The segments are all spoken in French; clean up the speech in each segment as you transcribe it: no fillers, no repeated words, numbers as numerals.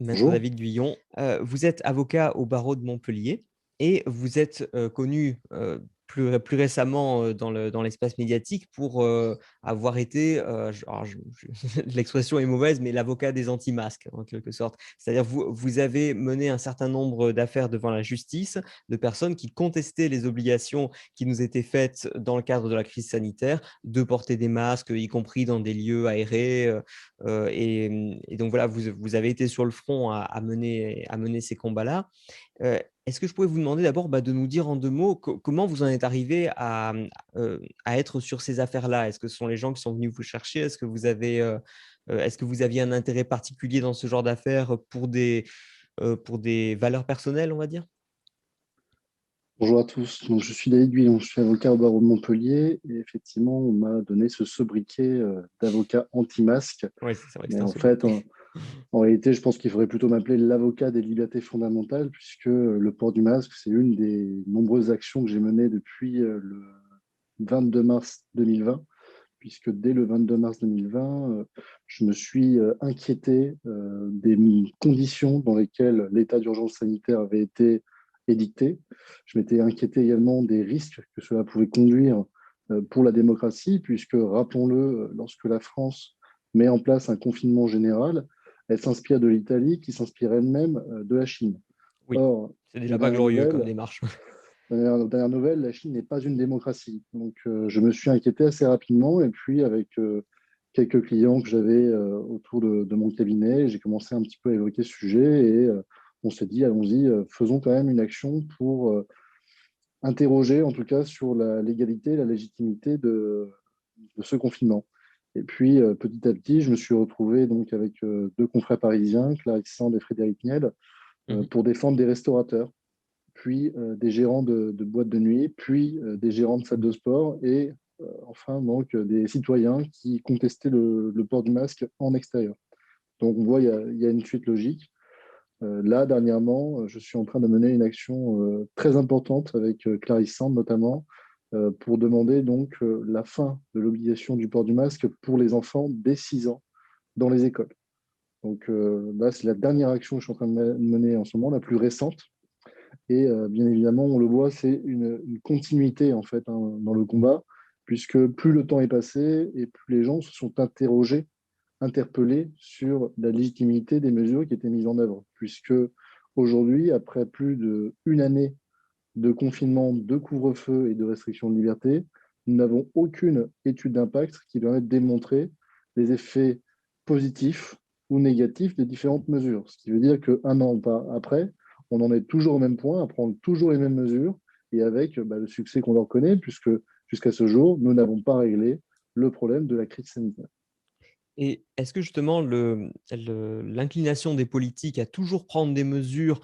Maître Bonjour. David Guyon, vous êtes avocat au barreau de Montpellier et vous êtes, connu, plus récemment, dans l'espace médiatique pour, avoir été, je l'expression est mauvaise, mais l'avocat des anti-masques en quelque sorte. C'est-à-dire vous avez mené un certain nombre d'affaires devant la justice, de personnes qui contestaient les obligations qui nous étaient faites dans le cadre de la crise sanitaire, de porter des masques, y compris dans des lieux aérés, et donc voilà, vous avez été sur le front à mener ces combats-là. Est-ce que je pourrais vous demander d'abord, de nous dire en 2 mots comment vous en êtes arrivé à être sur ces affaires-là? Est-ce que ce sont les gens qui sont venus vous chercher? Est-ce que vous aviez un intérêt particulier dans ce genre d'affaires pour des valeurs personnelles, on va dire? Bonjour à tous. Donc, je suis David Guillon, je suis avocat au barreau de Montpellier et effectivement, on m'a donné ce sobriquet d'avocat anti-masque. Oui, c'est vrai que Mais c'est un en fait, sobriquet. en réalité, je pense qu'il faudrait plutôt m'appeler l'avocat des libertés fondamentales puisque le port du masque, c'est une des nombreuses actions que j'ai menées depuis le 22 mars 2020, puisque dès le 22 mars 2020, je me suis inquiété des conditions dans lesquelles l'état d'urgence sanitaire avait été édicté. Je m'étais inquiété également des risques que cela pouvait conduire pour la démocratie, puisque, rappelons-le, lorsque la France met en place un confinement général, elle s'inspire de l'Italie, qui s'inspire elle-même de la Chine. Oui, Or, c'est aux déjà pas dernières glorieux comme nouvelles, démarche. Dernière nouvelle, la Chine n'est pas une démocratie. Donc, je me suis inquiété assez rapidement. Et puis, avec quelques clients que j'avais autour de mon cabinet, j'ai commencé un petit peu à évoquer ce sujet. Et on s'est dit, allons-y, faisons quand même une action pour interroger, en tout cas, sur la légalité, la légitimité de ce confinement. Et puis, petit à petit, je me suis retrouvé donc avec deux confrères parisiens, Clarisse Sand et Frédéric Niel, Mmh. pour défendre des restaurateurs, puis des gérants de boîtes de nuit, puis des gérants de salles de sport et enfin donc des citoyens qui contestaient le port du masque en extérieur. Donc on voit, il y a une suite logique. Là, dernièrement, je suis en train de mener une action très importante avec Clarisse Sand notamment, pour demander donc la fin de l'obligation du port du masque pour les enfants dès 6 ans dans les écoles. Donc là, c'est la dernière action que je suis en train de mener en ce moment, la plus récente. Et bien évidemment, on le voit, c'est une continuité en fait hein, dans le combat, puisque plus le temps est passé et plus les gens se sont interrogés, interpellés sur la légitimité des mesures qui étaient mises en œuvre. Puisque aujourd'hui, après plus d'une année de confinement, de couvre-feu et de restriction de liberté, nous n'avons aucune étude d'impact qui permette de démontrer les effets positifs ou négatifs des différentes mesures. Ce qui veut dire qu'un an après, on en est toujours au même point, à prendre toujours les mêmes mesures et avec le succès qu'on leur connaît, puisque jusqu'à ce jour, nous n'avons pas réglé le problème de la crise sanitaire. Et est-ce que justement l'inclination des politiques à toujours prendre des mesures,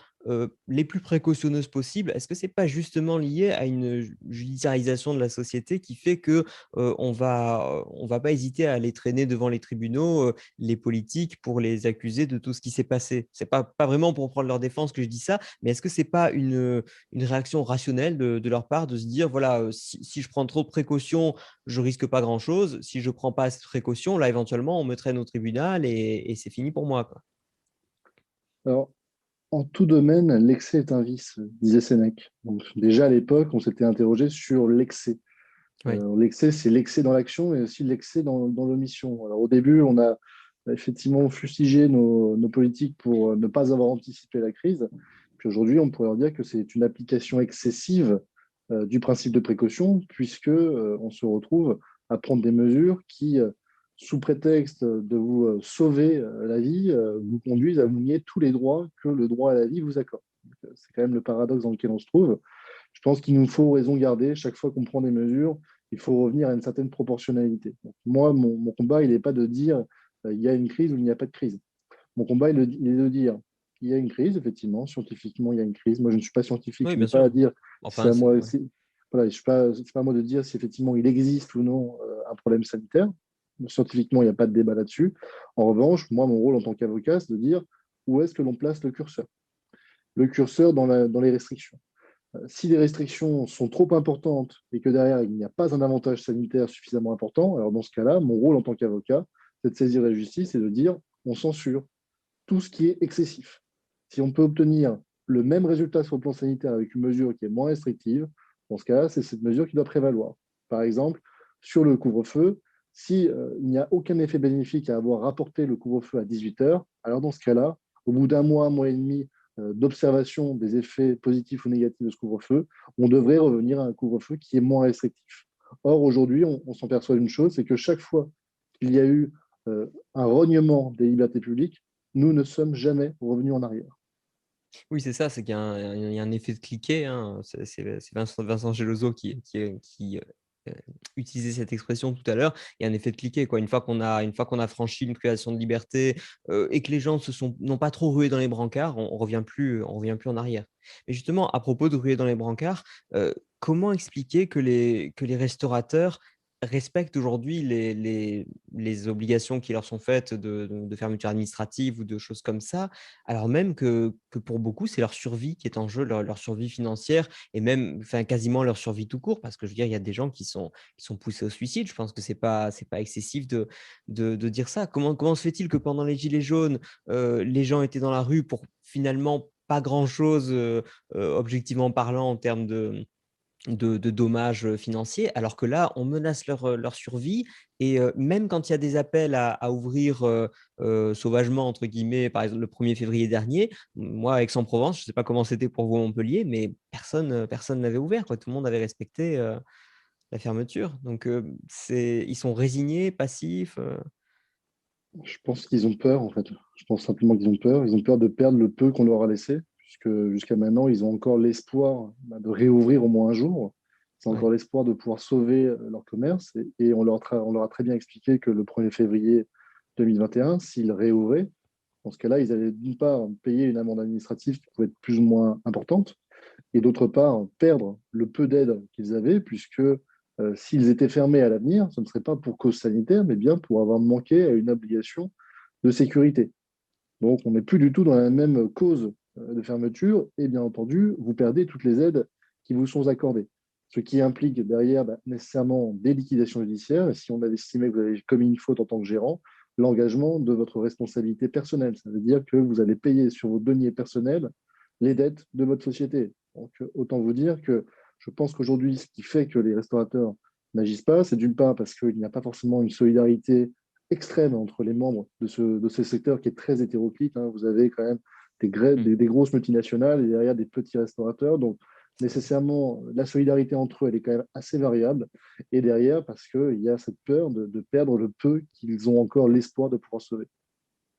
les plus précautionneuses possibles, est-ce que c'est pas justement lié à une judiciarisation de la société qui fait que, on va pas hésiter à aller traîner devant les tribunaux, les politiques pour les accuser de tout ce qui s'est passé? C'est pas vraiment pour prendre leur défense que je dis ça, mais est-ce que c'est pas une réaction rationnelle de leur part de se dire: «Voilà, si je prends trop de précautions, je risque pas grand-chose. Si je prends pas assez de précautions, là, éventuellement, on me traîne au tribunal et c'est fini pour moi, quoi». Alors, en tout domaine, l'excès est un vice, disait Sénèque. Donc déjà à l'époque, on s'était interrogé sur l'excès. Oui. L'excès, c'est l'excès dans l'action et aussi l'excès dans l'omission. Alors, au début, on a effectivement fustigé nos politiques pour ne pas avoir anticipé la crise. Puis aujourd'hui, on pourrait leur dire que c'est une application excessive du principe de précaution, puisque on se retrouve à prendre des mesures qui, sous prétexte de vous sauver la vie, vous conduisent à vous nier tous les droits que le droit à la vie vous accorde. C'est quand même le paradoxe dans lequel on se trouve. Je pense qu'il nous faut raison garder. Chaque fois qu'on prend des mesures, il faut revenir à une certaine proportionnalité. Donc, moi, mon combat, il n'est pas de dire il y a une crise ou il n'y a pas de crise. Mon combat, il est de dire il y a une crise, effectivement, scientifiquement, il y a une crise. Moi, je ne suis pas scientifique, Oui, je bien n'ai pas à sûr. dire si c'est Enfin, à c'est moi. ouais. Voilà, c'est pas à moi de dire si effectivement il existe ou non un problème sanitaire. Scientifiquement, il n'y a pas de débat là-dessus. En revanche, moi, mon rôle en tant qu'avocat, c'est de dire où est-ce que l'on place le curseur. Le curseur dans les restrictions. Si les restrictions sont trop importantes et que derrière, il n'y a pas un avantage sanitaire suffisamment important, alors dans ce cas-là, mon rôle en tant qu'avocat, c'est de saisir la justice et de dire on censure. tout ce qui est excessif. Si on peut obtenir le même résultat sur le plan sanitaire avec une mesure qui est moins restrictive, dans ce cas-là, c'est cette mesure qui doit prévaloir. Par exemple, sur le couvre-feu, si, il n'y a aucun effet bénéfique à avoir rapporté le couvre-feu à 18 heures, alors dans ce cas-là, au bout d'un mois et demi d'observation des effets positifs ou négatifs de ce couvre-feu, on devrait revenir à un couvre-feu qui est moins restrictif. Or, aujourd'hui, on s'en perçoit d'une chose, c'est que chaque fois qu'il y a eu un rognement des libertés publiques, nous ne sommes jamais revenus en arrière. Oui, c'est ça, c'est qu'il y a il y a un effet de cliquet, hein. C'est Vincent Gelozo qui utilisait cette expression tout à l'heure. Il y a un effet de cliquet, quoi. Une fois qu'on a franchi une privation de liberté, et que les gens n'ont pas trop rué dans les brancards, on revient plus en arrière. Mais justement, à propos de ruer dans les brancards, comment expliquer que les restaurateurs respectent aujourd'hui les obligations qui leur sont faites de fermeture administrative ou de choses comme ça, alors même que pour beaucoup, c'est leur survie qui est en jeu, leur survie financière et même, enfin, quasiment leur survie tout court. Parce que je veux dire, il y a des gens qui sont poussés au suicide. Je pense que c'est pas excessif de dire ça. Comment se fait-il que pendant les gilets jaunes, les gens étaient dans la rue pour finalement pas grand-chose, objectivement parlant en termes de dommages financiers, alors que là, on menace leur survie et même quand il y a des appels à ouvrir, «sauvagement» entre guillemets, par exemple le 1er février dernier, moi à Aix-en-Provence, je ne sais pas comment c'était pour vous à Montpellier, mais personne n'avait ouvert quoi. Tout le monde avait respecté, la fermeture. Donc ils sont résignés, passifs, Je pense qu'ils ont peur, en fait. Je pense simplement qu'ils ont peur. Ils ont peur de perdre le peu qu'on leur a laissé, puisque jusqu'à maintenant, ils ont encore l'espoir de réouvrir au moins un jour. Ils ont ouais. encore l'espoir de pouvoir sauver leur commerce. Et on leur a très bien expliqué que le 1er février 2021, s'ils réouvraient, dans ce cas-là, ils allaient d'une part payer une amende administrative qui pouvait être plus ou moins importante, et d'autre part perdre le peu d'aide qu'ils avaient, puisque s'ils étaient fermés à l'avenir, ce ne serait pas pour cause sanitaire, mais bien pour avoir manqué à une obligation de sécurité. Donc on n'est plus du tout dans la même cause de fermeture, et bien entendu, vous perdez toutes les aides qui vous sont accordées. Ce qui implique derrière nécessairement des liquidations judiciaires, et si on avait estimé que vous avez commis une faute en tant que gérant, l'engagement de votre responsabilité personnelle. Ça veut dire que vous allez payer sur vos deniers personnels les dettes de votre société. Donc, autant vous dire que je pense qu'aujourd'hui, ce qui fait que les restaurateurs n'agissent pas, c'est d'une part parce qu'il n'y a pas forcément une solidarité extrême entre les membres de ce secteur qui est très hétéroclite, hein. Vous avez quand même Mmh. des grosses multinationales et derrière des petits restaurateurs. Donc, nécessairement, la solidarité entre eux, elle est quand même assez variable. Et derrière, parce qu'il y a cette peur de perdre le peu qu'ils ont encore l'espoir de pouvoir sauver.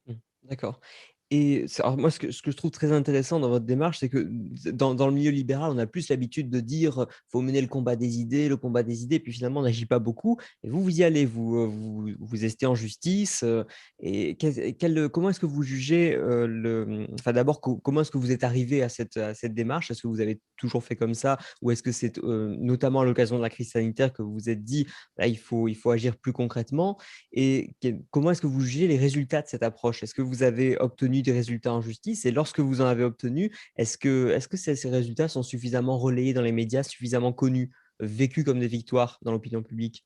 Mmh. D'accord et alors moi ce que je trouve très intéressant dans votre démarche, c'est que dans le milieu libéral, on a plus l'habitude de dire, «Faut mener le combat des idées, le combat des idées», puis finalement on n'agit pas beaucoup et vous y allez, vous estez en justice, et comment est-ce que vous jugez, enfin d'abord comment est-ce que vous êtes arrivé à cette démarche? Est-ce que vous avez toujours fait comme ça? Ou est-ce que c'est, notamment à l'occasion de la crise sanitaire que vous vous êtes dit: «Là il faut agir plus concrètement»? Et comment est-ce que vous jugez les résultats de cette approche? Est-ce que vous avez obtenu des résultats en justice? Et lorsque vous en avez obtenu, est-ce que ces résultats sont suffisamment relayés dans les médias, suffisamment connus, vécus comme des victoires dans l'opinion publique?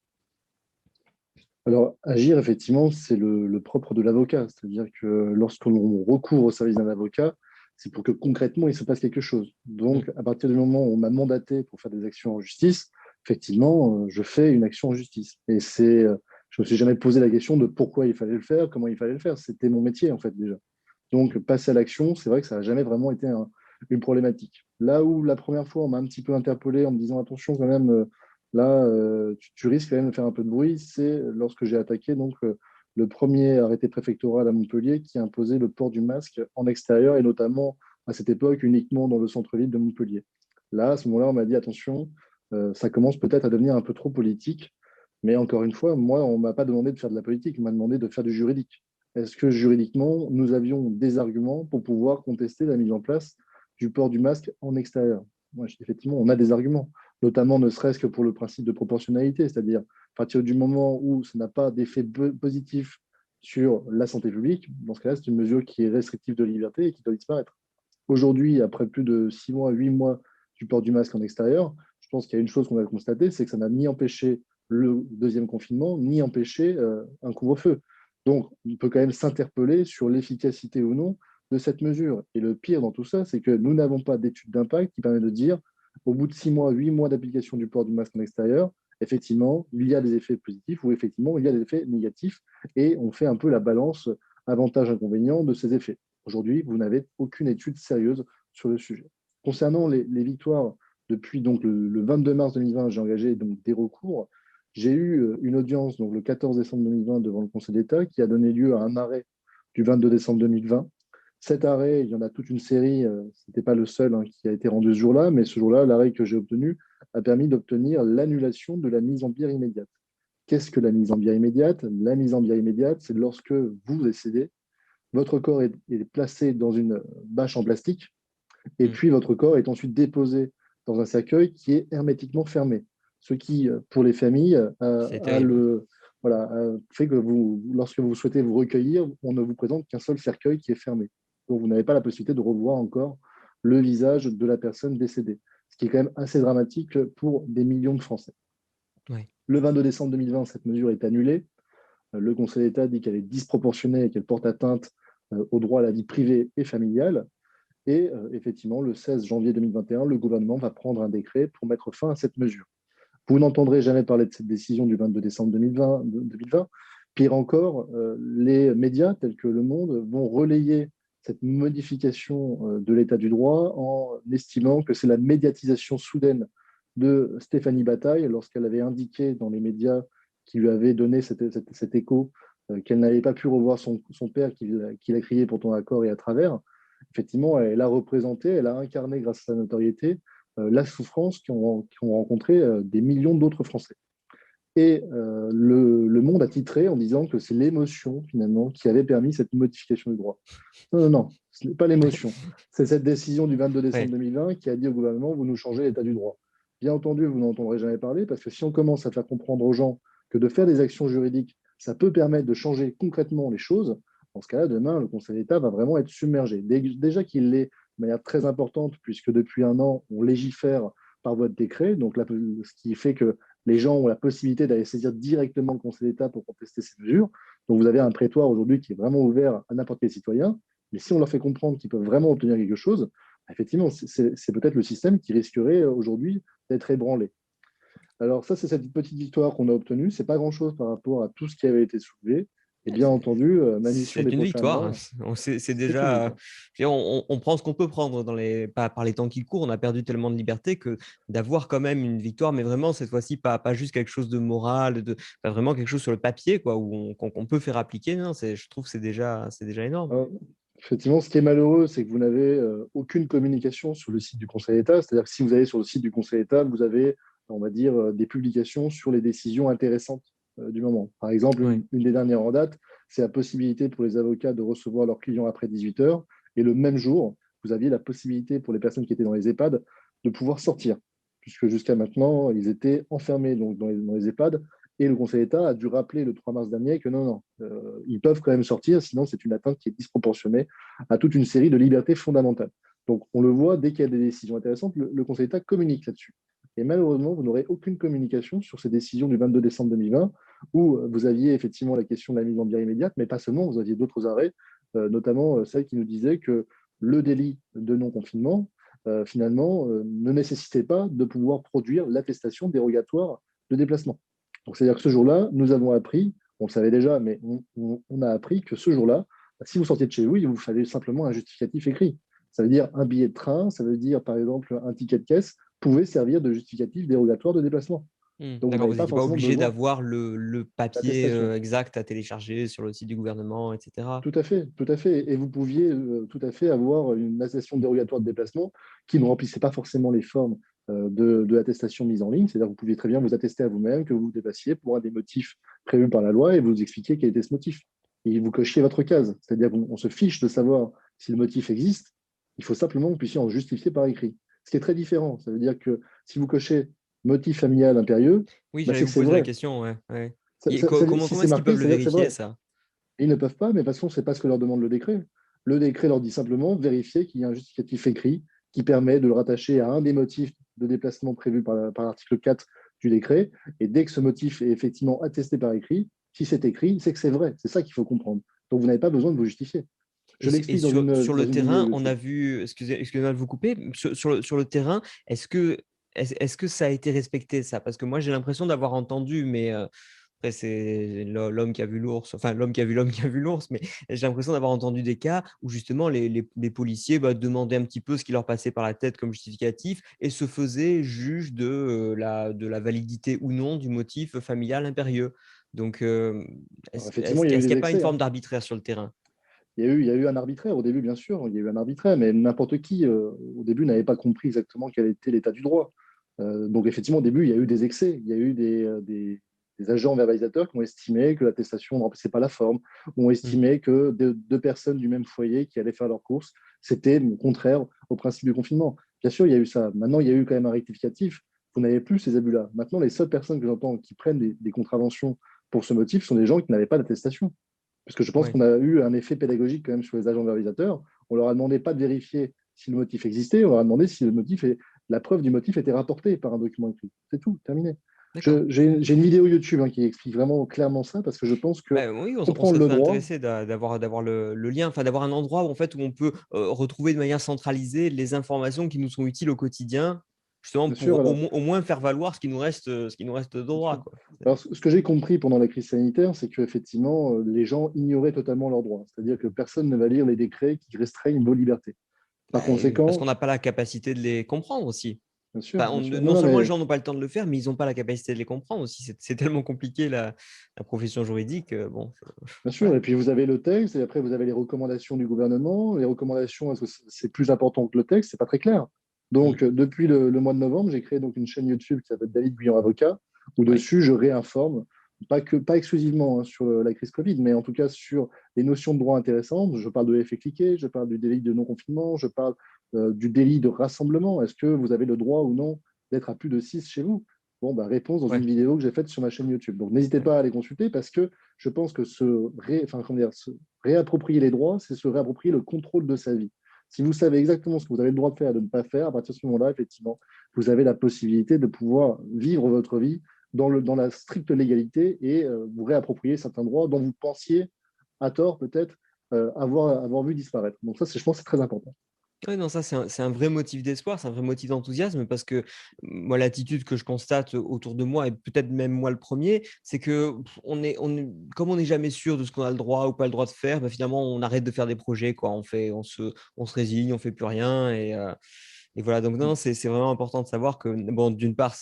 Alors, agir, effectivement, c'est le propre de l'avocat. C'est-à-dire que lorsqu'on recourt au service d'un avocat, c'est pour que concrètement, il se passe quelque chose. Mmh, Donc, à partir du moment où on m'a mandaté pour faire des actions en justice, effectivement, je fais une action en justice. Je ne me suis jamais posé la question de pourquoi il fallait le faire, comment il fallait le faire. C'était mon métier, en fait, déjà. Donc, passer à l'action, c'est vrai que ça n'a jamais vraiment été une problématique. Là où la première fois, on m'a un petit peu interpellé en me disant attention quand même, là, tu risques quand même de faire un peu de bruit, c'est lorsque j'ai attaqué le premier arrêté préfectoral à Montpellier qui imposait le port du masque en extérieur et notamment à cette époque uniquement dans le centre-ville de Montpellier. Là, à ce moment-là, on m'a dit attention, ça commence peut-être à devenir un peu trop politique. Mais encore une fois, moi, on ne m'a pas demandé de faire de la politique, on m'a demandé de faire du juridique. Est-ce que juridiquement, nous avions des arguments pour pouvoir contester la mise en place du port du masque en extérieur? Moi, je dis, effectivement, on a des arguments, notamment ne serait-ce que pour le principe de proportionnalité, c'est-à-dire à partir du moment où ça n'a pas d'effet positif sur la santé publique, dans ce cas-là, c'est une mesure qui est restrictive de liberté et qui doit disparaître. Aujourd'hui, après plus de 6 mois, 8 mois du port du masque en extérieur, je pense qu'il y a une chose qu'on a constatée, c'est que ça n'a ni empêché le deuxième confinement, ni empêché un couvre-feu. Donc, on peut quand même s'interpeller sur l'efficacité ou non de cette mesure. Et le pire dans tout ça, c'est que nous n'avons pas d'étude d'impact qui permet de dire, au bout de 6 mois, 8 mois d'application du port du masque en extérieur, effectivement, il y a des effets positifs ou effectivement, il y a des effets négatifs. Et on fait un peu la balance avantage-inconvénient de ces effets. Aujourd'hui, vous n'avez aucune étude sérieuse sur le sujet. Concernant les victoires, depuis donc, le 22 mars 2020, j'ai engagé donc, des recours. J'ai eu une audience donc, le 14 décembre 2020 devant le Conseil d'État qui a donné lieu à un arrêt du 22 décembre 2020. Cet arrêt, il y en a toute une série, ce n'était pas le seul qui a été rendu ce jour-là, mais ce jour-là, l'arrêt que j'ai obtenu a permis d'obtenir l'annulation de la mise en bière immédiate. Qu'est-ce que la mise en bière immédiate? La mise en bière immédiate, c'est lorsque vous décédez, votre corps est placé dans une bâche en plastique, et Mm. puis votre corps est ensuite déposé dans un cercueil qui est hermétiquement fermé. Ce qui, pour les familles, C'est terrible. fait que lorsque vous souhaitez vous recueillir, on ne vous présente qu'un seul cercueil qui est fermé. Donc vous n'avez pas la possibilité de revoir encore le visage de la personne décédée, ce qui est quand même assez dramatique pour des millions de Français. Ouais. Le 22 décembre 2020, cette mesure est annulée. Le Conseil d'État dit qu'elle est disproportionnée et qu'elle porte atteinte au droit à la vie privée et familiale. Et effectivement, le 16 janvier 2021, le gouvernement va prendre un décret pour mettre fin à cette mesure. Vous n'entendrez jamais parler de cette décision du 22 décembre 2020. Pire encore, les médias tels que Le Monde vont relayer cette modification de l'état du droit en estimant que c'est la médiatisation soudaine de Stéphanie Bataille lorsqu'elle avait indiqué dans les médias qui lui avaient donné cet écho qu'elle n'avait pas pu revoir son père qu'il a crié pourtant à corps et à travers. Effectivement, elle a représenté, elle a incarné grâce à sa notoriété la souffrance qu'ont rencontré des millions d'autres Français. Et le Monde a titré en disant que c'est l'émotion, finalement, qui avait permis cette modification du droit. Non, non, non, ce n'est pas l'émotion. C'est cette décision du 22 décembre Ouais. 2020 qui a dit au gouvernement, vous nous changez l'état du droit. Bien entendu, vous n'entendrez jamais parler, parce que si on commence à faire comprendre aux gens que de faire des actions juridiques, ça peut permettre de changer concrètement les choses, dans ce cas-là, demain, le Conseil d'État va vraiment être submergé. Déjà qu'il l'est de manière très importante, puisque depuis un an, on légifère par voie de décret, donc là, ce qui fait que les gens ont la possibilité d'aller saisir directement le Conseil d'État pour contester ces mesures. Donc vous avez un prétoire aujourd'hui qui est vraiment ouvert à n'importe quel citoyen, mais si on leur fait comprendre qu'ils peuvent vraiment obtenir quelque chose, effectivement, c'est peut-être le système qui risquerait aujourd'hui d'être ébranlé. Alors ça, c'est cette petite victoire qu'on a obtenue. Ce n'est pas grand-chose par rapport à tout ce qui avait été soulevé. Et bien entendu, ma mission C'est des une prochains victoire, hein. mois, C'est c'est une déjà. victoire. Je veux dire, on prend ce qu'on peut prendre par les temps qui courent. On a perdu tellement de liberté que d'avoir quand même une victoire, mais vraiment cette fois-ci, pas juste quelque chose de moral, pas vraiment quelque chose sur le papier, quoi, qu'on peut faire appliquer. Non, je trouve que c'est déjà énorme. Alors, effectivement, ce qui est malheureux, c'est que vous n'avez aucune communication sur le site du Conseil d'État. C'est-à-dire que si vous allez sur le site du Conseil d'État, vous avez, on va dire, des publications sur les décisions intéressantes du moment. Par exemple, Ouais. une des dernières en date, c'est la possibilité pour les avocats de recevoir leurs clients après 18 heures. Et le même jour, vous aviez la possibilité pour les personnes qui étaient dans les EHPAD de pouvoir sortir, puisque jusqu'à maintenant, ils étaient enfermés donc, dans les EHPAD. Et le Conseil d'État a dû rappeler le 3 mars dernier que non, non, ils peuvent quand même sortir, sinon c'est une atteinte qui est disproportionnée à toute une série de libertés fondamentales. Donc on le voit, dès qu'il y a des décisions intéressantes, le Conseil d'État communique là-dessus. Et malheureusement, vous n'aurez aucune communication sur ces décisions du 22 décembre 2020, où vous aviez effectivement la question de la mise en bière immédiate, mais pas seulement, vous aviez d'autres arrêts, notamment celle qui nous disait que le délit de non-confinement, finalement, ne nécessitait pas de pouvoir produire l'attestation dérogatoire de déplacement. Donc, c'est-à-dire que ce jour-là, nous avons appris, on le savait déjà, mais on a appris que ce jour-là, si vous sortiez de chez vous, il vous fallait simplement un justificatif écrit. Ça veut dire un billet de train, ça veut dire par exemple un ticket de caisse pouvait servir de justificatif dérogatoire de déplacement. Donc vous D'accord, n'avez vous pas n'étiez pas forcément obligé besoin d'avoir le papier d'attestation. exact à télécharger sur le site du gouvernement, etc. Tout à fait, tout à fait. Et vous pouviez tout à fait avoir une attestation dérogatoire de déplacement qui ne remplissait pas forcément les formes de l'attestation mise en ligne. C'est-à-dire que vous pouviez très bien vous attester à vous-même que vous vous déplaciez pour un des motifs prévus par la loi et vous expliquiez quel était ce motif. Et vous cochiez votre case. C'est-à-dire qu'on se fiche de savoir si le motif existe. Il faut simplement que vous puissiez en justifier par écrit. Ce qui est très différent. Ça veut dire que si vous cochez motif familial impérieux, Oui, bah, j'allais c'est que vous c'est poser la vrai. question, ouais, ouais. Si Comment c'est est-ce qu'ils marqué, peuvent le c'est-à-dire que c'est vérifier, vrai. ça? Ils ne peuvent pas, mais de toute façon, ce n'est pas ce que leur demande le décret. Le décret leur dit simplement vérifier qu'il y a un justificatif écrit qui permet de le rattacher à un des motifs de déplacement prévus par l'article 4 du décret. Et dès que ce motif est effectivement attesté par écrit, Si c'est écrit, c'est que c'est vrai. C'est ça qu'il faut comprendre. Donc, vous n'avez pas besoin de vous justifier. Je Et l'explique sur dans le une vidéo terrain, on YouTube. a vu, excusez-moi de vous couper, sur le terrain, est-ce que ça a été respecté ça? Parce que moi j'ai l'impression d'avoir entendu, mais après c'est l'homme qui a vu l'ours, enfin l'homme qui a vu l'homme qui a vu l'ours, mais j'ai l'impression d'avoir entendu des cas où justement les policiers demandaient un petit peu ce qui leur passait par la tête comme justificatif et se faisaient juge de la validité ou non du motif familial impérieux. Donc, Alors, effectivement, il y a eu est-ce qu'il des n'y a pas une excès, hein. forme d'arbitraire sur le terrain? Il y a eu un arbitraire au début, bien sûr. Il y a eu un arbitraire, mais n'importe qui, au début, n'avait pas compris exactement quel était l'état du droit. Donc, effectivement, au début, il y a eu des excès. Il y a eu des agents verbalisateurs qui ont estimé que l'attestation ne remplissait pas la forme, ont Mmh. estimé que deux personnes du même foyer qui allaient faire leurs courses, c'était contraire au principe du confinement. Bien sûr, il y a eu ça. Maintenant, il y a eu quand même un rectificatif. Vous n'avez plus ces abus-là. Maintenant, les seules personnes que j'entends qui prennent des contraventions pour ce motif sont des gens qui n'avaient pas d'attestation. Parce que je pense Ouais. qu'on a eu un effet pédagogique quand même sur les agents verbalisateurs. On leur a demandé pas de vérifier si le motif existait, on leur a demandé si la preuve du motif était rapportée par un document écrit. C'est tout, terminé. D'accord. J'ai une vidéo YouTube qui explique vraiment clairement ça, parce que je pense que Bah, oui, on comprendre serait le très droit, intéressé d'avoir le lien, enfin d'avoir un endroit où, en fait, où on peut retrouver de manière centralisée les informations qui nous sont utiles au quotidien, justement bien sûr, pour alors, au moins faire valoir ce qui nous reste de bien droit, sûr. quoi. Alors, ce que j'ai compris pendant la crise sanitaire, c'est qu'effectivement, les gens ignoraient totalement leurs droits. C'est-à-dire que personne ne va lire les décrets qui restreignent vos libertés. Par Bah, et parce conséquent, qu'on n'a pas la capacité de les comprendre aussi. bien sûr, Enfin, bien sûr. Non, non non, seulement les mais gens n'ont pas le temps de le faire, mais ils n'ont pas la capacité de les comprendre aussi. C'est tellement compliqué la profession juridique, bon, bien sûr, voilà. et puis vous avez le texte, et après vous avez les recommandations du gouvernement. Les recommandations, est-ce que c'est plus important que le texte? C'est pas très clair. Mmh. Donc, depuis le mois de novembre, j'ai créé donc une chaîne YouTube qui s'appelle David Guyon Avocat, où Ouais. dessus je réinforme, pas exclusivement sur la crise Covid, mais en tout cas sur les notions de droit intéressantes. Je parle de l'effet cliquet, je parle du délit de non-confinement, je parle du délit de rassemblement. Est-ce que vous avez le droit ou non d'être à plus de 6 chez vous? Bon, bah, réponse dans une Ouais. vidéo que j'ai faite sur ma chaîne YouTube. Donc, n'hésitez Ouais. pas à aller consulter parce que je pense que comment dire, se réapproprier les droits, c'est se réapproprier le contrôle de sa vie. Si vous savez exactement ce que vous avez le droit de faire et de ne pas faire, à partir de ce moment-là, effectivement, vous avez la possibilité de pouvoir vivre votre vie dans la stricte légalité et vous réapproprier certains droits dont vous pensiez, à tort peut-être, avoir vu disparaître. Donc ça, je pense que c'est très important. Ouais, non, ça, c'est un vrai motif d'espoir, c'est un vrai motif d'enthousiasme parce que moi, l'attitude que je constate autour de moi et peut-être même moi le premier, c'est que comme on n'est jamais sûr de ce qu'on a le droit ou pas le droit de faire, bah, finalement, on arrête de faire des projets, quoi. On se résigne, on fait plus rien et voilà. Donc non, c'est vraiment important de savoir que bon, d'une part,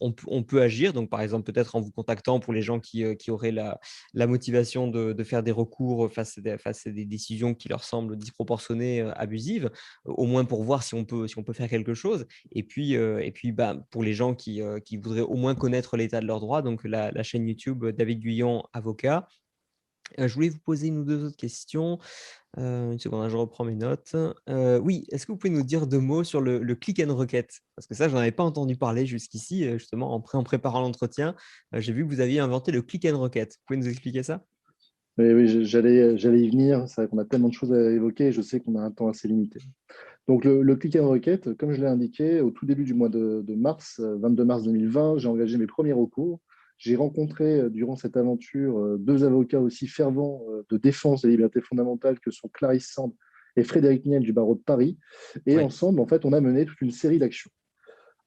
on peut agir. Donc par exemple, peut-être en vous contactant pour les gens qui auraient la motivation de faire des recours face à des décisions qui leur semblent disproportionnées, abusives, au moins pour voir si on peut faire quelque chose. Et puis bah, pour les gens qui voudraient au moins connaître l'état de leurs droits, donc la chaîne YouTube David Guyon, avocat. Je voulais vous poser une ou deux autres questions. Une seconde, hein, je reprends mes notes. Oui, est-ce que vous pouvez nous dire 2 mots sur le click and requête? Parce que ça, j'en avais pas entendu parler jusqu'ici, justement en préparant l'entretien. J'ai vu que vous aviez inventé le click and requête. Vous pouvez nous expliquer ça? Mais oui, j'allais y venir. C'est vrai qu'on a tellement de choses à évoquer. Je sais qu'on a un temps assez limité. Donc, le click and requête, comme je l'ai indiqué, au tout début du mois de mars, 22 mars 2020, j'ai engagé mes premiers recours. J'ai rencontré, durant cette aventure, deux avocats aussi fervents de défense des libertés fondamentales que sont Clarisse Sand et Frédéric Niel du barreau de Paris. Et Ouais. ensemble, en fait, on a mené toute une série d'actions.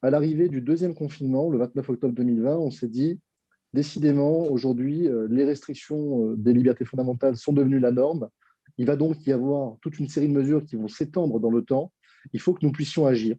À l'arrivée du deuxième confinement, le 29 octobre 2020, on s'est dit, décidément, aujourd'hui, les restrictions des libertés fondamentales sont devenues la norme. Il va donc y avoir toute une série de mesures qui vont s'étendre dans le temps. Il faut que nous puissions agir.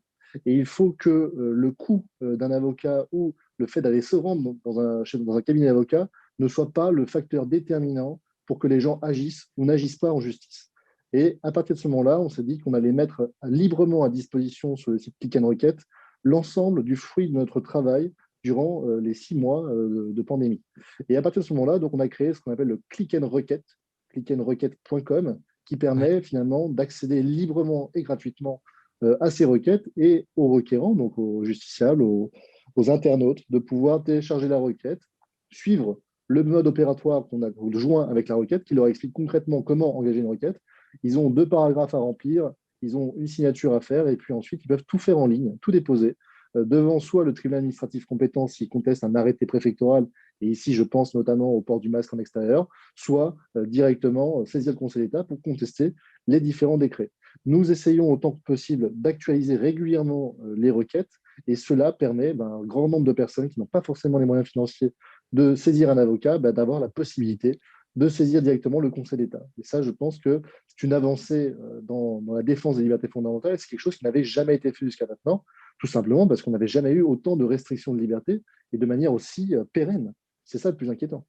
Et il faut que le coût d'un avocat ou le fait d'aller se rendre dans un cabinet d'avocat ne soit pas le facteur déterminant pour que les gens agissent ou n'agissent pas en justice. Et à partir de ce moment-là, on s'est dit qu'on allait mettre librement à disposition sur le site Click and Requête l'ensemble du fruit de notre travail durant les 6 mois de pandémie. Et à partir de ce moment-là, donc, on a créé ce qu'on appelle le Click and Requête, clickandrequête.com, qui Ouais. permet finalement d'accéder librement et gratuitement à ces requêtes et aux requérants, donc aux justiciables, aux internautes, de pouvoir télécharger la requête, suivre le mode opératoire qu'on a joint avec la requête, qui leur explique concrètement comment engager une requête. Ils ont 2 paragraphes à remplir, ils ont une signature à faire, et puis ensuite, ils peuvent tout faire en ligne, tout déposer. devant soit le tribunal administratif compétent s'il conteste un arrêté préfectoral, et ici je pense notamment au port du masque en extérieur, soit directement saisir le Conseil d'État pour contester les différents décrets. Nous essayons autant que possible d'actualiser régulièrement les requêtes et cela permet un grand nombre de personnes qui n'ont pas forcément les moyens financiers de saisir un avocat, d'avoir la possibilité de saisir directement le Conseil d'État. Et ça, je pense que c'est une avancée dans la défense des libertés fondamentales. C'est quelque chose qui n'avait jamais été fait jusqu'à maintenant, tout simplement parce qu'on n'avait jamais eu autant de restrictions de liberté et de manière aussi pérenne. C'est ça le plus inquiétant.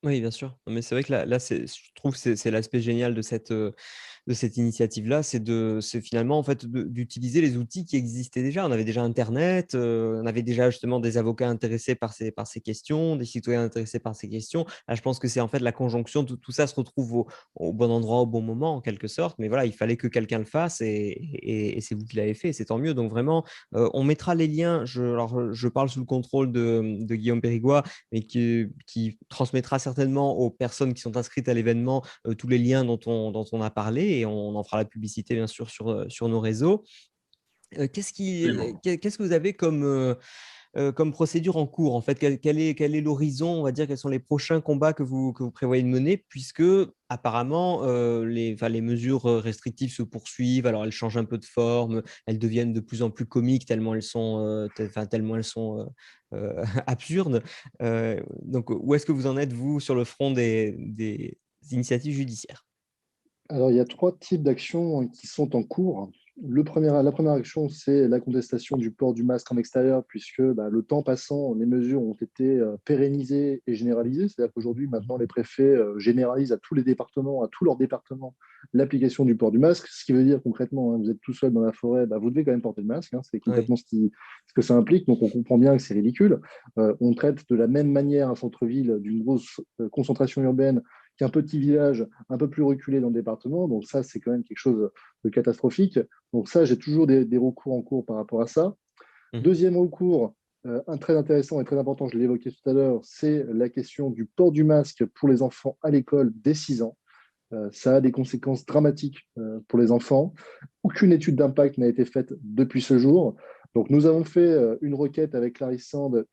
Oui, bien sûr. Non, mais c'est vrai que là, je trouve que c'est l'aspect génial de cette initiative-là, c'est finalement en fait d'utiliser les outils qui existaient déjà. On avait déjà Internet, on avait déjà justement des avocats intéressés par ces questions, des citoyens intéressés par ces questions. Là, je pense que c'est en fait la conjonction, tout ça se retrouve au bon endroit, au bon moment en quelque sorte. Mais voilà, il fallait que quelqu'un le fasse et c'est vous qui l'avez fait, et c'est tant mieux. Donc vraiment, on mettra les liens. Alors, je parle sous le contrôle de Guillaume Périgois, mais qui transmettra certainement aux personnes qui sont inscrites à l'événement tous les liens dont on a parlé, et on en fera la publicité bien sûr sur nos réseaux. Absolument. Qu'est-ce que vous avez comme procédure en cours en fait? Quel est l'horizon, on va dire, quels sont les prochains combats que vous prévoyez de mener? Puisque apparemment, les mesures restrictives se poursuivent. Alors elles changent un peu de forme, elles deviennent de plus en plus comiques tellement elles sont, tellement elles sont, absurdes. Donc où est-ce que vous en êtes, vous, sur le front des initiatives judiciaires? Alors, il y a trois types d'actions qui sont en cours. La première action, c'est la contestation du port du masque en extérieur, puisque le temps passant, les mesures ont été pérennisées et généralisées. C'est-à-dire qu'aujourd'hui, maintenant, les préfets généralisent à tous les départements, à tous leurs départements, l'application du port du masque. Ce qui veut dire concrètement, vous êtes tout seul dans la forêt, vous devez quand même porter le masque. C'est Oui, concrètement ce que ça implique. Donc, on comprend bien que c'est ridicule. On traite de la même manière un centre-ville d'une grosse concentration urbaine qu'un petit village un peu plus reculé dans le département. Donc ça, c'est quand même quelque chose de catastrophique. Donc ça, j'ai toujours des recours en cours par rapport à ça. mmh, Deuxième recours, un très intéressant et très important, je l'ai évoqué tout à l'heure, c'est la question du port du masque pour les enfants à l'école dès 6 ans. Ça a des conséquences dramatiques pour les enfants. Aucune étude d'impact n'a été faite depuis ce jour. Donc, nous avons fait une requête avec Clarisse Sand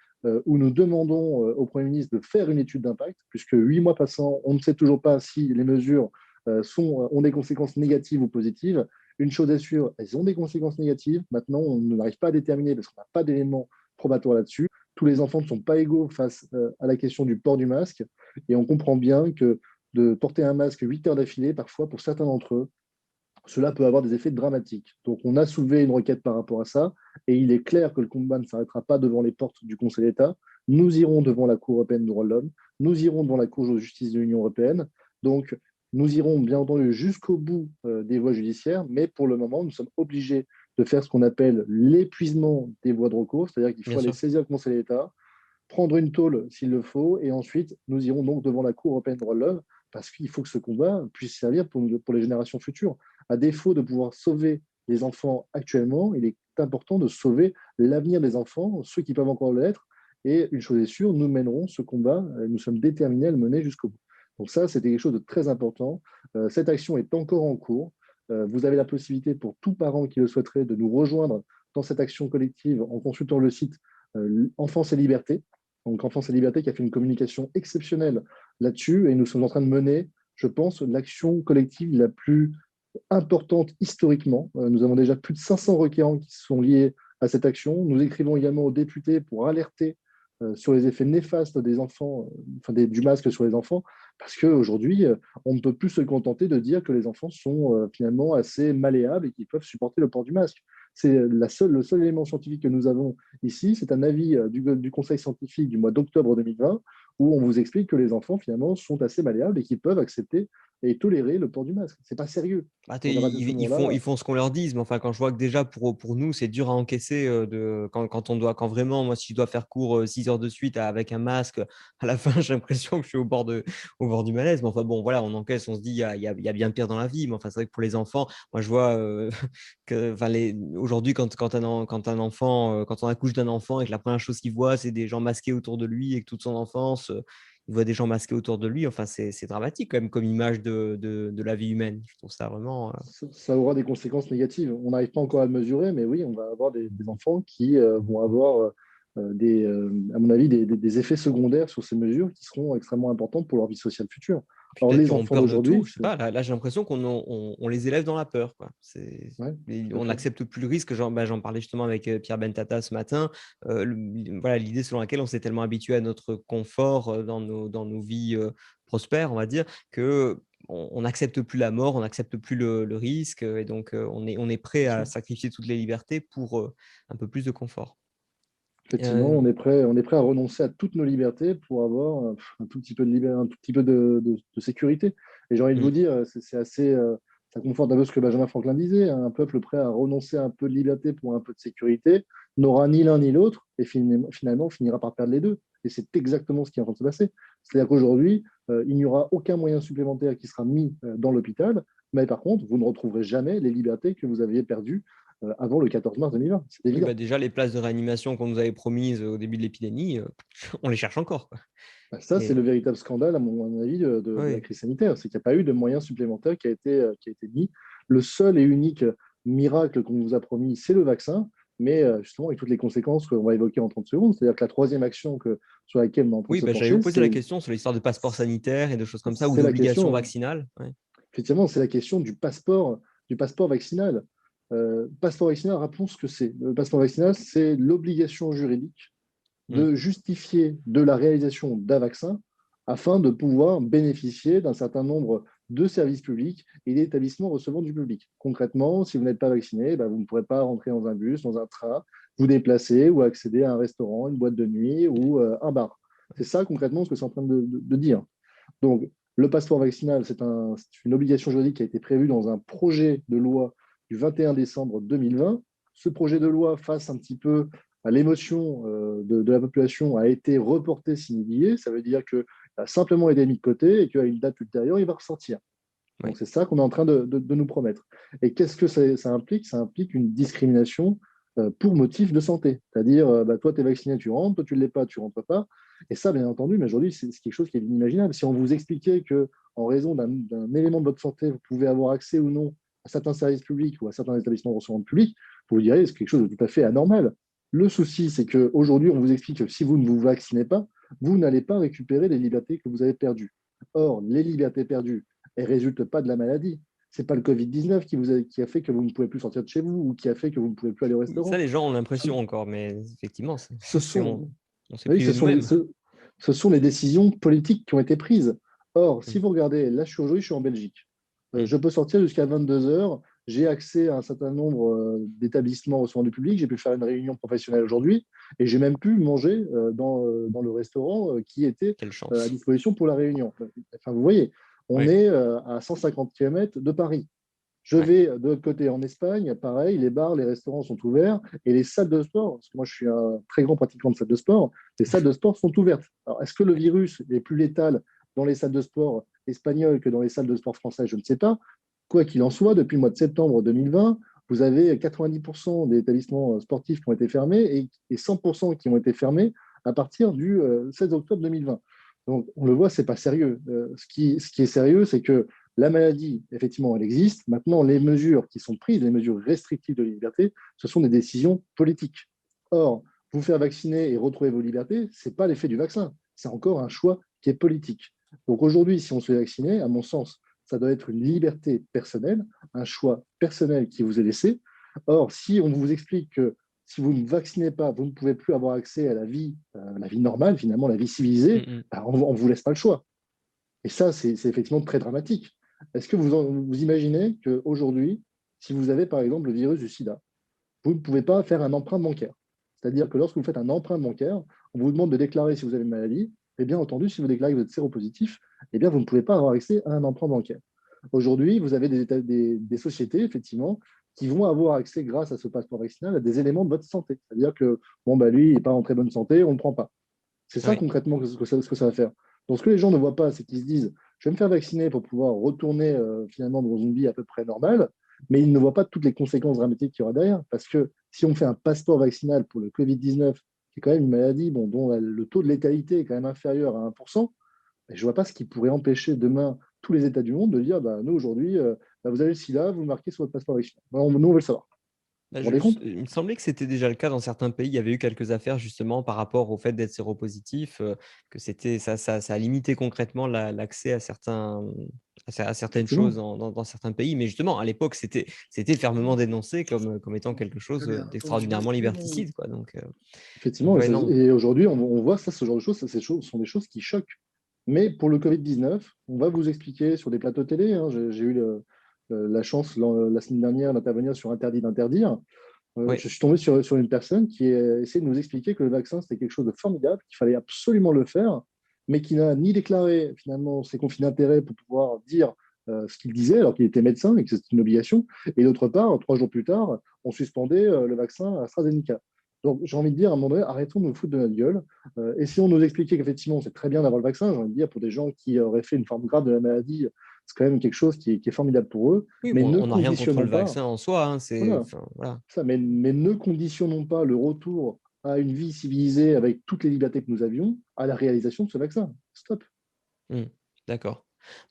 où nous demandons au Premier ministre de faire une étude d'impact, puisque 8 mois passant, on ne sait toujours pas si les mesures ont des conséquences négatives ou positives. Une chose est sûre, elles ont des conséquences négatives. Maintenant, on n'arrive pas à déterminer parce qu'on n'a pas d'éléments probatoires là-dessus. Tous les enfants ne sont pas égaux face à la question du port du masque. Et on comprend bien que de porter un masque 8 heures d'affilée, parfois, pour certains d'entre eux, cela peut avoir des effets dramatiques. Donc, on a soulevé une requête par rapport à ça, et il est clair que le combat ne s'arrêtera pas devant les portes du Conseil d'État. Nous irons devant la Cour européenne des droits de l'homme, nous irons devant la Cour de justice de l'Union européenne. Donc, nous irons bien entendu jusqu'au bout des voies judiciaires, mais pour le moment, nous sommes obligés de faire ce qu'on appelle l'épuisement des voies de recours, c'est-à-dire qu'il bien faut aller sûr. saisir le Conseil d'État, prendre une tôle s'il le faut, et ensuite nous irons donc devant la Cour européenne des droits de l'homme, parce qu'il faut que ce combat puisse servir pour les générations futures. À défaut de pouvoir sauver les enfants actuellement, il est important de sauver l'avenir des enfants, ceux qui peuvent encore l'être. Et une chose est sûre, nous mènerons ce combat, nous sommes déterminés à le mener jusqu'au bout. Donc ça, c'était quelque chose de très important. Cette action est encore en cours. Vous avez la possibilité pour tout parent qui le souhaiterait de nous rejoindre dans cette action collective en consultant le site Enfance et Liberté. Donc Enfance et Liberté qui a fait une communication exceptionnelle là-dessus et nous sommes en train de mener, je pense, l'action collective la plus importante historiquement. Nous avons déjà plus de 500 requérants qui sont liés à cette action. Nous écrivons également aux députés pour alerter sur les effets néfastes des enfants, du masque sur les enfants, parce qu'aujourd'hui, on ne peut plus se contenter de dire que les enfants sont finalement assez malléables et qu'ils peuvent supporter le port du masque. C'est le seul élément scientifique que nous avons ici, c'est un avis du Conseil scientifique du mois d'octobre 2020, où on vous explique que les enfants, finalement, sont assez malléables et qu'ils peuvent accepter et tolérer le port du masque. C'est pas sérieux. Ah, Donc à partir de ce moment-là, ils font ce qu'on leur dise, mais enfin, quand je vois que déjà pour nous, c'est dur à encaisser quand vraiment, moi, si je dois faire cours 6 heures de suite avec un masque, à la fin, j'ai l'impression que je suis au bord du malaise. Mais enfin, bon, voilà, on encaisse, on se dit, il y a bien pire dans la vie. Mais enfin, c'est vrai que pour les enfants, moi, je vois que enfin, aujourd'hui, quand un enfant, quand on accouche d'un enfant et que la première chose qu'il voit, c'est des gens masqués autour de lui et que toute son enfance, il voit des gens masqués autour de lui. Enfin, c'est dramatique quand même comme image de la vie humaine. Je trouve ça vraiment… Ça aura des conséquences négatives. On n'arrive pas encore à le mesurer, mais oui, on va avoir des enfants qui vont avoir, à mon avis, des effets secondaires sur ces mesures qui seront extrêmement importantes pour leur vie sociale future. Puis Alors, peut-être les qu'ils auront enfants peur de d'aujourd'hui, tout. Je sais pas, là j'ai l'impression qu'on les élève dans la peur, quoi. ouais, tout à On fait. n'accepte plus le risque. J'en parlais justement avec Pierre Bentata ce matin. Voilà, l'idée selon laquelle on s'est tellement habitué à notre confort dans nos vies prospères, on va dire, que on n'accepte plus la mort, on n'accepte plus le risque. Et donc, on est prêt Bien à sûr. sacrifier toutes les libertés pour un peu plus de confort. Effectivement, Euh, on est prêt à renoncer à toutes nos libertés pour avoir un tout petit peu de liberté, un tout petit peu de sécurité. Et j'ai envie de vous mm, dire, c'est assez, ça conforte un peu ce que Benjamin Franklin disait, hein, un peuple prêt à renoncer à un peu de liberté pour un peu de sécurité n'aura ni l'un ni l'autre et finalement finira par perdre les deux. Et c'est exactement ce qui est en train de se passer. C'est-à-dire qu'aujourd'hui, il n'y aura aucun moyen supplémentaire qui sera mis dans l'hôpital, mais par contre, vous ne retrouverez jamais les libertés que vous aviez perdues avant le 14 mars 2020. C'est oui, bah évident. déjà, les places de réanimation qu'on nous avait promises au début de l'épidémie, on les cherche encore, quoi. Bah, ça, c'est Et, le véritable scandale, à mon avis, de la oui. crise sanitaire. C'est qu'il n'y a pas eu de moyens supplémentaires qui a été mis. Le seul et unique miracle qu'on nous a promis, c'est le vaccin, mais justement avec toutes les conséquences qu'on va évoquer en 30 secondes. C'est-à-dire que la troisième action sur laquelle on est en train de Oui, se bah, j'allais vous pencher, poser la question sur l'histoire de passeport sanitaire et de choses comme ça, ou c'est la d'obligation question, vaccinale. Ouais. effectivement, c'est la question du passeport vaccinal. Passeport vaccinal, rappelons ce que c'est. Le passeport vaccinal, c'est l'obligation juridique Mm. de justifier de la réalisation d'un vaccin afin de pouvoir bénéficier d'un certain nombre de services publics et d'établissements recevant du public. Concrètement, si vous n'êtes pas vacciné, ben, vous ne pourrez pas rentrer dans un bus, dans un train, vous déplacer ou accéder à un restaurant, une boîte de nuit ou un bar. C'est ça concrètement ce que c'est en train de dire. Donc, le passeport vaccinal, c'est une obligation juridique qui a été prévue dans un projet de loi du 21 décembre 2020. Ce projet de loi, face un petit peu à l'émotion de la population, a été reporté sine die. Ça veut dire qu'il a simplement été mis de côté et qu'à une date ultérieure, il va ressortir. Donc, Oui. c'est ça qu'on est en train de nous promettre. Et qu'est-ce que ça implique? Ça implique une discrimination pour motif de santé. C'est-à-dire, bah, toi, tu es vacciné, tu rentres, toi, tu ne l'es pas, tu ne rentres pas. Et ça, bien entendu, mais aujourd'hui, c'est quelque chose qui est inimaginable. Si on vous expliquait qu'en raison d'un élément de votre santé, vous pouvez avoir accès ou non à certains services publics ou à certains établissements recevant de public, vous diriez que c'est quelque chose de tout à fait anormal. Le souci, c'est qu'aujourd'hui, on vous explique que si vous ne vous vaccinez pas, vous n'allez pas récupérer les libertés que vous avez perdues. Or, les libertés perdues, elles ne résultent pas de la maladie. Ce n'est pas le Covid-19 qui a fait que vous ne pouvez plus sortir de chez vous ou qui a fait que vous ne pouvez plus aller au Oui, ça, restaurant. les gens ont Ce, l'impression encore, mais effectivement, ce sont, on s'est oui, privé de nous-mêmes. ce sont les décisions politiques qui ont été prises. Or, si Mm. vous regardez, là, aujourd'hui, je suis en Belgique. Mm. Je peux sortir jusqu'à 22 heures. J'ai accès à un certain nombre d'établissements recevant du public. J'ai pu faire une réunion professionnelle aujourd'hui et j'ai même pu manger dans le restaurant qui était Quelle à chance. disposition pour la réunion. Enfin, vous voyez, on Oui. est à 150 km de Paris. Je Ouais. vais de l'autre côté en Espagne, pareil, les bars, les restaurants sont ouverts et les salles de sport, parce que moi je suis un très grand pratiquant de salles de sport, les salles de sport sont ouvertes. Alors est-ce que le virus est plus létal dans les salles de sport espagnoles que dans les salles de sport françaises? Je ne sais pas. Quoi qu'il en soit, depuis le mois de septembre 2020, vous avez 90% des établissements sportifs qui ont été fermés et 100% qui ont été fermés à partir du 16 octobre 2020. Donc on le voit, ce n'est pas sérieux. Ce qui est sérieux, c'est que la maladie, effectivement, elle existe. Maintenant, les mesures qui sont prises, les mesures restrictives de liberté, ce sont des décisions politiques. Or, vous faire vacciner et retrouver vos libertés, ce n'est pas l'effet du vaccin. C'est encore un choix qui est politique. Donc aujourd'hui, si on se fait vacciner, à mon sens, ça doit être une liberté personnelle, un choix personnel qui vous est laissé. Or, si on vous explique que si vous ne vaccinez pas, vous ne pouvez plus avoir accès à la vie normale, finalement, la vie civilisée, Mm, mm. ben, on ne vous laisse pas le choix. Et ça, c'est effectivement très dramatique. Est-ce que vous imaginez qu'aujourd'hui, si vous avez par exemple le virus du sida, vous ne pouvez pas faire un emprunt bancaire? C'est-à-dire que lorsque vous faites un emprunt bancaire, on vous demande de déclarer si vous avez une maladie. Et bien entendu, si vous déclarez que vous êtes séropositif, eh bien, vous ne pouvez pas avoir accès à un emprunt bancaire. Aujourd'hui, vous avez des sociétés, effectivement, qui vont avoir accès, grâce à ce passeport vaccinal, à des éléments de votre santé. C'est-à-dire que, bon, bah, lui, il n'est pas en très bonne santé, on ne le prend pas. C'est ça Oui. concrètement ce que ça va faire. Donc, ce que les gens ne voient pas, c'est qu'ils se disent, je vais me faire vacciner pour pouvoir retourner finalement dans une vie à peu près normale, mais ils ne voient pas toutes les conséquences dramatiques qu'il y aura derrière. Parce que si on fait un passeport vaccinal pour le Covid-19, qui est quand même une maladie dont le taux de létalité est quand même inférieur à 1%, Et je ne vois pas ce qui pourrait empêcher demain tous les États du monde de dire nous, aujourd'hui, vous avez le sida, vous le marquez sur votre passeport vaccinal. Nous, on veut le savoir. Bah, Vous vous rendez compte? il me semblait que c'était déjà le cas dans certains pays. Il y avait eu quelques affaires justement par rapport au fait d'être séropositif, que ça a limité concrètement l'accès à à certaines Effectivement. choses dans certains pays. Mais justement, à l'époque, c'était fermement dénoncé comme étant quelque chose d'extraordinairement liberticide, quoi. Donc Effectivement, ouais, non. et aujourd'hui, on voit ça, ce genre de choses, ces choses sont des choses qui choquent. Mais pour le Covid-19, on va vous expliquer sur des plateaux télé. J'ai eu la chance la semaine dernière d'intervenir sur Interdit d'interdire. Oui, Je suis tombé sur une personne qui a essayé de nous expliquer que le vaccin, c'était quelque chose de formidable, qu'il fallait absolument le faire, mais qui n'a ni déclaré finalement ses conflits d'intérêts pour pouvoir dire ce qu'il disait, alors qu'il était médecin et que c'était une obligation. Et d'autre part, 3 jours plus tard, on suspendait le vaccin AstraZeneca. Donc j'ai envie de dire, à un moment donné, arrêtons de nous foutre de notre gueule. Essayons de nous expliquer qu'effectivement, c'est très bien d'avoir le vaccin. J'ai envie de dire, pour des gens qui auraient fait une forme grave de la maladie, c'est quand même quelque chose qui est formidable pour eux. oui, Mais bon, ne on n'a rien contre conditionnons le pas. vaccin en soi, hein, Voilà, enfin, voilà. ça, mais ne conditionnons pas le retour à une vie civilisée avec toutes les libertés que nous avions à la réalisation de ce vaccin. Stop. Mmh, d'accord.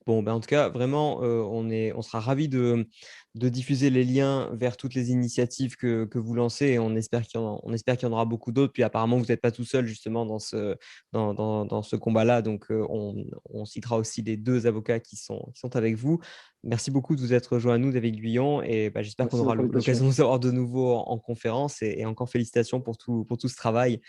Bon, ben, en tout cas, vraiment, on sera ravis de diffuser les liens vers toutes les initiatives que vous lancez et on espère qu'il y en aura beaucoup d'autres. Puis apparemment, vous n'êtes pas tout seul justement dans ce combat-là. Donc, on citera aussi les 2 avocats qui sont avec vous. Merci beaucoup de vous être rejoint à nous, David Guyon, et bah, j'espère qu'on Merci de aura votre l'occasion invitation. de vous avoir de nouveau en conférence et encore félicitations pour tout ce travail.